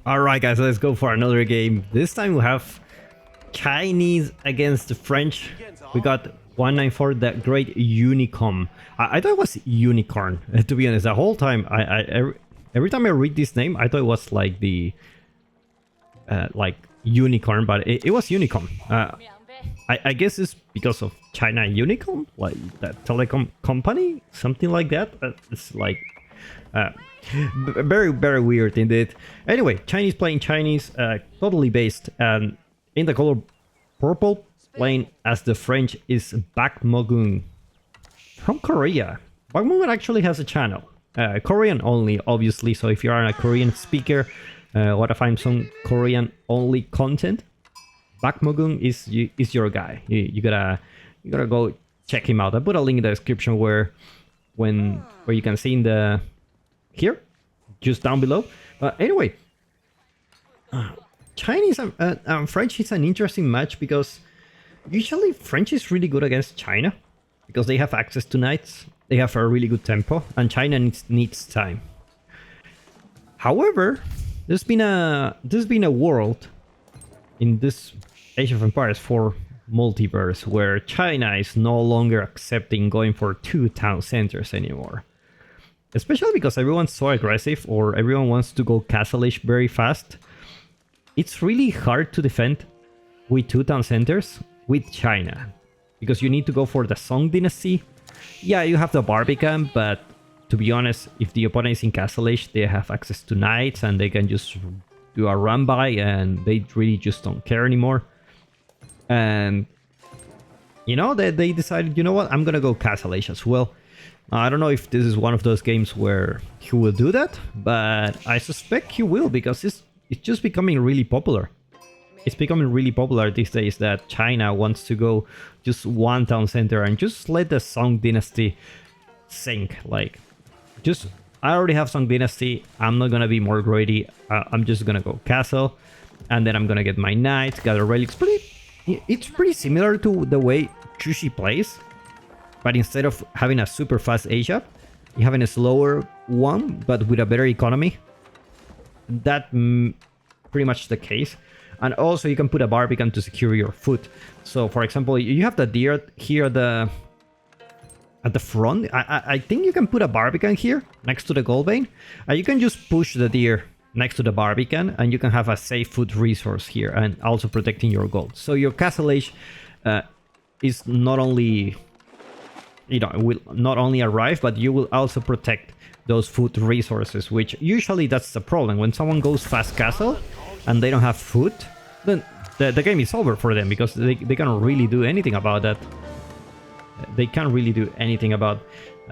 Alright guys, let's go for another game. This time we have Chinese against the French. We got 194, the great unicom. I thought it was unicorn, to be honest. The whole time, every time I read this name, I thought it was like the like unicorn, but it was unicom. I guess it's because of China Unicom, like that telecom company, something like that. It's like very weird indeed. Anyway, Chinese playing Chinese, totally based in the color purple, playing as the French is Bakmogun from Korea. Bakmogun actually has a channel, Korean only, obviously. So if you are a Korean speaker, want to find some Korean only content, Bakmogun is your guy. You gotta go check him out. I put a link in the description where you can see in the here, just down below. Anyway, Chinese and French is an interesting match because usually French is really good against China because they have access to knights, they have a really good tempo, and China needs time. However, there's been a world in this Age of Empires 4 multiverse where China is no longer accepting going for 2 town centers anymore. Especially because everyone's so aggressive or everyone wants to go castle-ish very fast. It's really hard to defend with 2 town centers with China. Because you need to go for the Song Dynasty. Yeah, you have the Barbican, but to be honest, if the opponent is in castle-ish, they have access to knights and they can just do a run by and they really just don't care anymore. And you know, they decided, you know what, I'm gonna go castle-ish as well. I don't know if this is one of those games where he will do that, but I suspect he will because it's just becoming really popular. It's becoming really popular these days that China wants to go just 1 town center and just let the Song Dynasty sink. Like, just, I already have Song Dynasty, I'm not gonna be more greedy, I'm just gonna go castle, and then I'm gonna get my knights, gather relics. It's pretty similar to the way Chushi plays. But instead of having a super fast Asia, you're having a slower one, but with a better economy. That's pretty much the case. And also you can put a Barbican to secure your foot. So for example, you have the deer here at the front. I think you can put a Barbican here next to the Goldbane. And you can just push the deer next to the Barbican and you can have a safe food resource here and also protecting your gold. So your Castle Age is not only... you know, will not only arrive, but you will also protect those food resources, which usually that's the problem. When someone goes fast castle and they don't have food, then the game is over for them because they can't really do anything about that. They can't really do anything about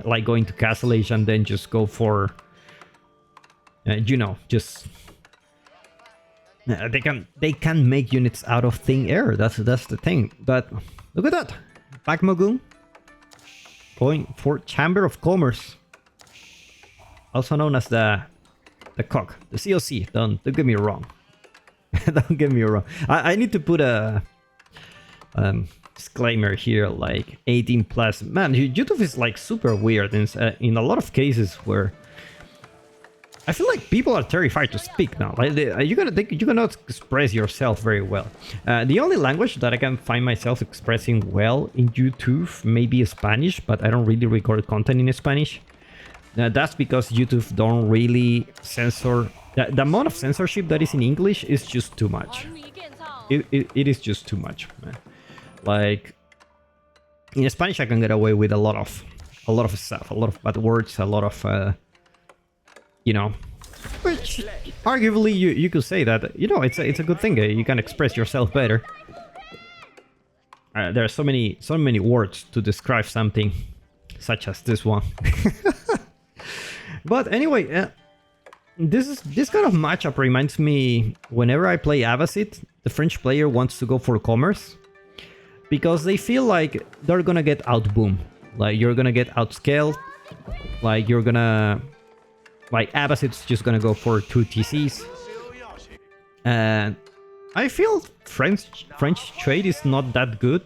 like going to castle age and then just go for, you know, just... they can make units out of thin air. That's the thing. But look at that, Bakmogun going for Chamber of Commerce, also known as the COC, the COC. Don't get me wrong. Don't get me wrong. I need to put a disclaimer here, like 18 plus. Man, YouTube is like super weird in a lot of cases where I feel like people are terrified to speak now. Like you cannot express yourself very well. The only language that I can find myself expressing well in YouTube may be Spanish, but I don't really record content in Spanish. That's because YouTube don't really censor. The amount of censorship that is in English is just too much. It is just too much, man. Like in Spanish, I can get away with a lot of stuff, a lot of bad words, a lot of. You know, which arguably you could say that, you know, it's a good thing. You can express yourself better. There are so many words to describe something, such as this one. But anyway, this kind of matchup reminds me whenever I play Abbasid, the French player wants to go for commerce because they feel like they're gonna get outboomed, like you're gonna get outscaled, like you're gonna. Like Abbasid's just gonna go for 2 TCs. And I feel French trade is not that good.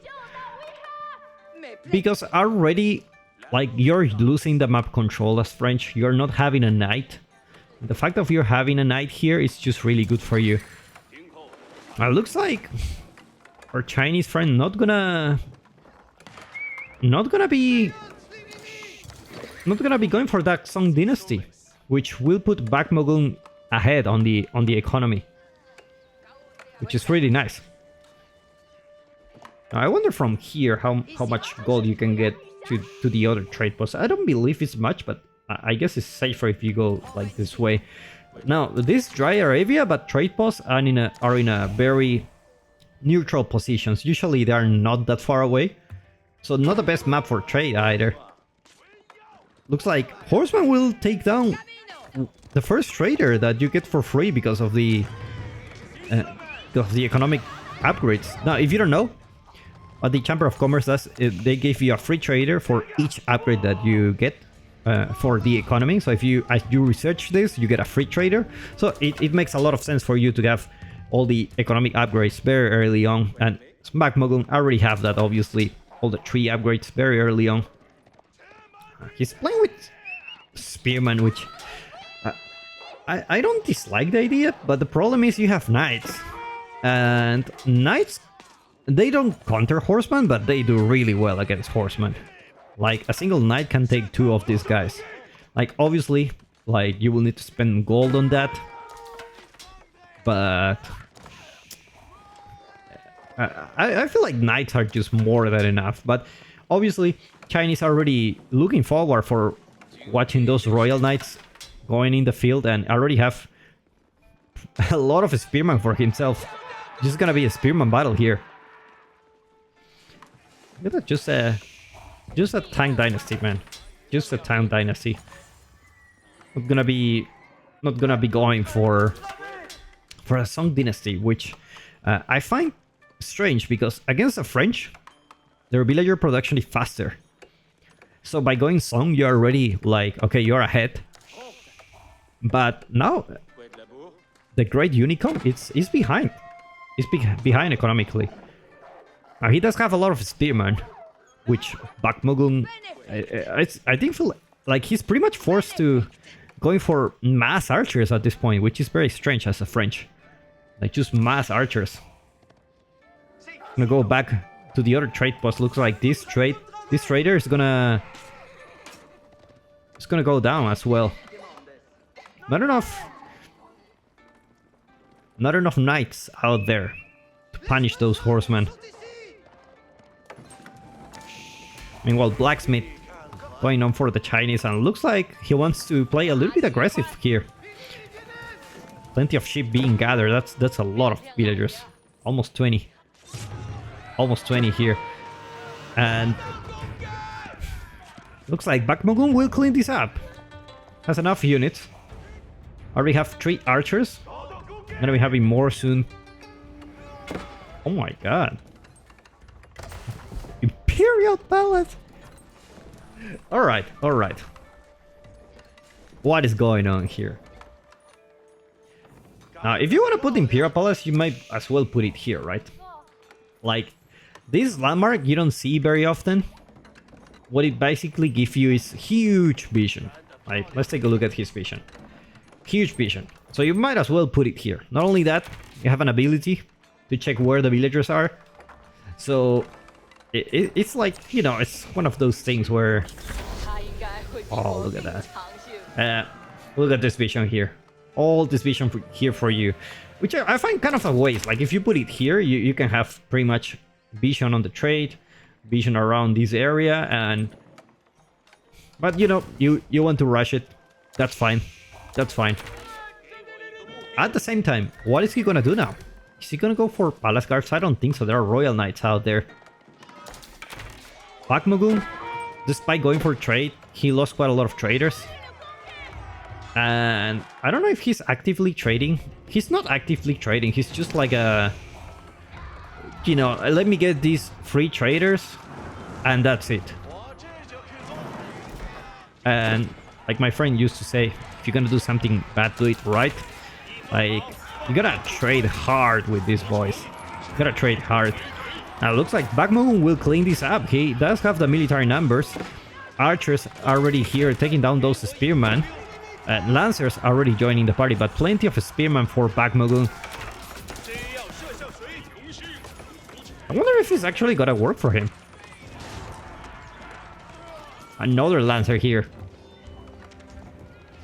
Because already, like, you're losing the map control as French. You're not having a knight. The fact of you having a knight here is just really good for you. Looks like our Chinese friend not gonna be going for that Song Dynasty, which will put Bakmogun ahead on the economy, which is really nice. Now, I wonder from here how much gold you can get to the other trade posts. I don't believe it's much, but I guess it's safer if you go like this way. Now, this dry Arabia, but trade posts are in a very neutral positions. Usually they are not that far away, so not the best map for trade either. Looks like Horseman will take down the first trader that you get for free because of the economic upgrades. Now, if you don't know, what the Chamber of Commerce does, they give you a free trader for each upgrade that you get for the economy. So if you, as you research this, you get a free trader. So it makes a lot of sense for you to have all the economic upgrades very early on. And Bakmogun already have that, obviously. All the 3 upgrades very early on. He's playing with Spearman, which I don't dislike the idea, but the problem is you have knights. And knights, they don't counter horsemen, but they do really well against horsemen. Like, a single knight can take 2 of these guys. Like, obviously, like, you will need to spend gold on that. But I feel like knights are just more than enough. But obviously, Chinese are already looking forward for watching those royal knights going in the field, and already have a lot of spearmen for himself. Just gonna be a spearman battle here. Look at that, just a tank dynasty, man. Just a tank dynasty. Not gonna be going for a Song dynasty, which I find strange because against the French, their villager production is faster. So by going Song, you're already like, okay, you're ahead. But now, the great unicom is behind. It's behind economically. Now, he does have a lot of spearmen, which Bakmogun, I think feel like he's pretty much forced to going for mass archers at this point, which is very strange as a French. Like, just mass archers. I'm gonna go back to the other trade post. Looks like this trader is gonna go down as well. Not enough knights out there to punish those horsemen. Meanwhile, Blacksmith going on for the Chinese, and looks like he wants to play a little bit aggressive here. Plenty of sheep being gathered. That's a lot of villagers. Almost 20. Almost 20 here. And looks like Bakmogun will clean this up. Has enough units. Already have 3 archers. Gonna be having more soon. Oh my god. Imperial Palace! Alright. What is going on here? Now, if you want to put Imperial Palace, you might as well put it here, right? Like, this landmark you don't see very often. What it basically gives you is huge vision. Like, let's take a look at his vision. Huge vision. So you might as well put it here. Not only that, you have an ability to check where the villagers are. So it's like, you know, it's one of those things where... Oh, look at that. Look at this vision here. All this vision here for you. Which I find kind of a waste. Like, if you put it here, you can have pretty much vision on the trade, vision around this area, and... But, you know, you want to rush it. That's fine. That's fine. At the same time, what is he gonna do now? Is he gonna go for Palace Guards? I don't think so. There are Royal Knights out there. Bakmogun, despite going for trade, he lost quite a lot of traders. And I don't know if he's actively trading. He's not actively trading. He's just like a... You know, let me get these free traders, and that's it. And like my friend used to say, if you're gonna do something bad, do it right. Like, you gotta trade hard with these boys. You gotta trade hard. Now, looks like Bakmogun will clean this up. He does have the military numbers. Archers are already here taking down those spearmen. Lancers are already joining the party, but plenty of spearmen for Bakmogun. I wonder if it's actually gonna work for him. Another Lancer here.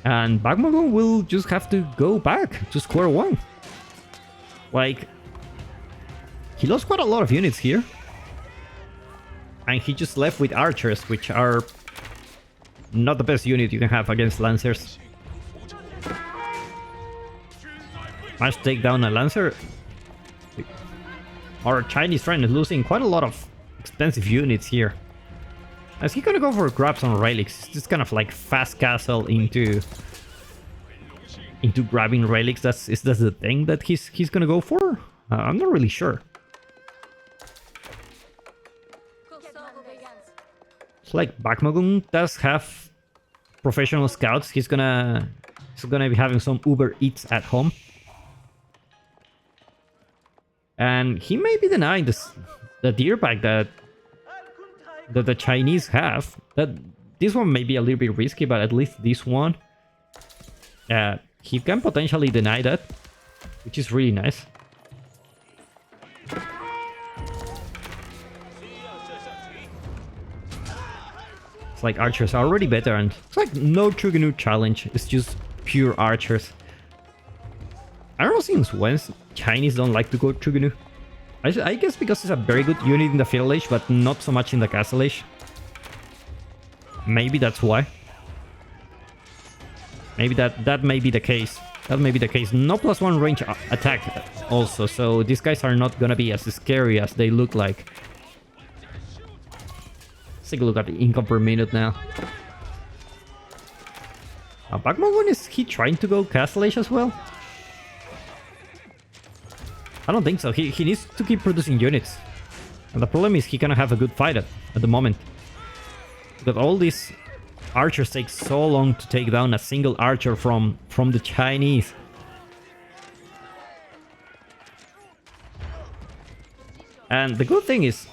And Bakmogun will just have to go back to square one. Like, he lost quite a lot of units here. And he just left with archers, which are not the best unit you can have against Lancers. Must take down a Lancer. Our Chinese friend is losing quite a lot of expensive units here. Is he gonna go for grabs on relics? Just kind of like fast castle into grabbing relics. Is that the thing that he's gonna go for? I'm not really sure. It's like Bakmogun does have professional scouts. He's gonna be having some Uber Eats at home. And he may be denying the deer pack that the Chinese have. This one may be a little bit risky, but at least this one, he can potentially deny that, which is really nice. It's like archers are already better, and it's like no Truganu challenge. It's just pure archers. I don't know since when Chinese don't like to go Truganu. I guess because it's a very good unit in the Feudal Age, but not so much in the Castle Age. Maybe that's why. Maybe that may be the case. That may be the case. No +1 range attack also, so these guys are not gonna be as scary as they look like. Let's take a look at the income per minute now. Bakmogun, is he trying to go Castle Age as well? I don't think so. He needs to keep producing units. And the problem is he cannot have a good fight at the moment. Because all these archers take so long to take down a single archer from the Chinese. And the good thing is,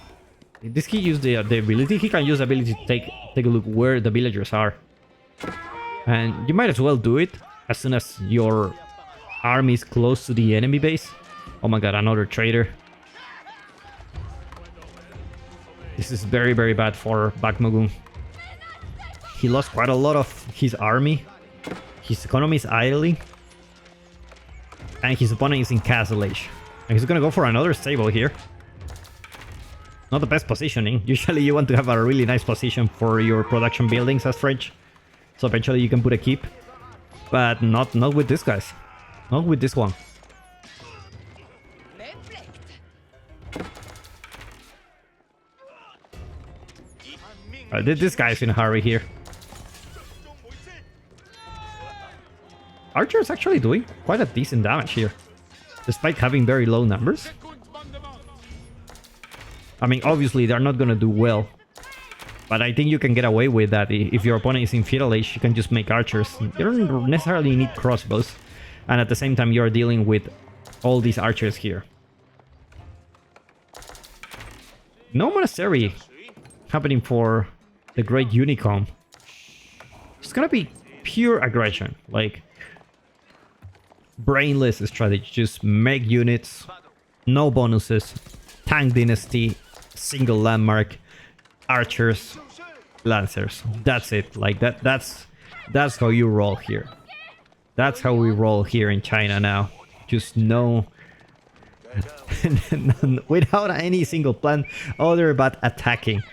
this he used the ability. He can use the ability to take a look where the villagers are. And you might as well do it as soon as your army is close to the enemy base. Oh my god, another traitor. This is very, very bad for Bakmogun. He lost quite a lot of his army. His economy is idling. And his opponent is in Castle Age. And he's gonna go for another stable here. Not the best positioning. Usually you want to have a really nice position for your production buildings as French. So eventually you can put a keep. But not with these guys. Not with this one. This guy's in a hurry here. Archer is actually doing quite a decent damage here, despite having very low numbers. I mean, obviously they're not gonna do well, but I think you can get away with that. If your opponent is in Feudal Age, you can just make archers. You don't necessarily need crossbows, and at the same time you're dealing with all these archers here. No monastery happening for the great unicom. It's gonna be pure aggression, like brainless strategy. Just make units, no bonuses, tank dynasty, single landmark, archers, lancers. That's it. Like that's how you roll here. That's how we roll here in China now. Just no without any single plan other but attacking.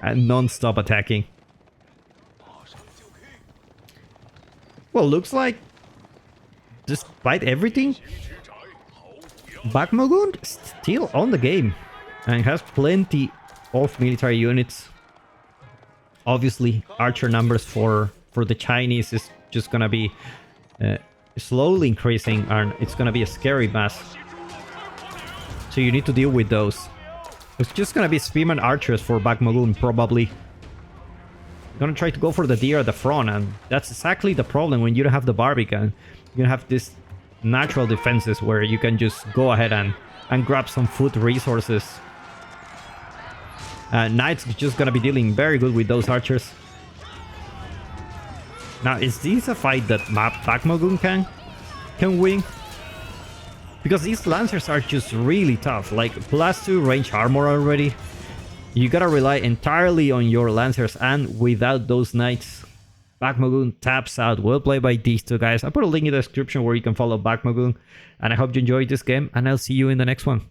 And non-stop attacking. Well, looks like, despite everything, Bakmogun is still on the game and has plenty of military units. Obviously, archer numbers for the Chinese is just gonna be slowly increasing, and it's gonna be a scary mess. So you need to deal with those. It's just gonna be spearman archers for Bakmogun, probably. Gonna try to go for the deer at the front, and that's exactly the problem when you don't have the Barbican. You have these natural defenses where you can just go ahead and grab some food resources. Knight's just gonna be dealing very good with those archers. Now, is this a fight that Bakmagun can win? Because these Lancers are just really tough, like +2 range armor already. You gotta rely entirely on your Lancers, and without those Knights, Bakmagun taps out. Well played by these two guys. I'll put a link in the description where you can follow Bakmagun, and I hope you enjoyed this game, and I'll see you in the next one.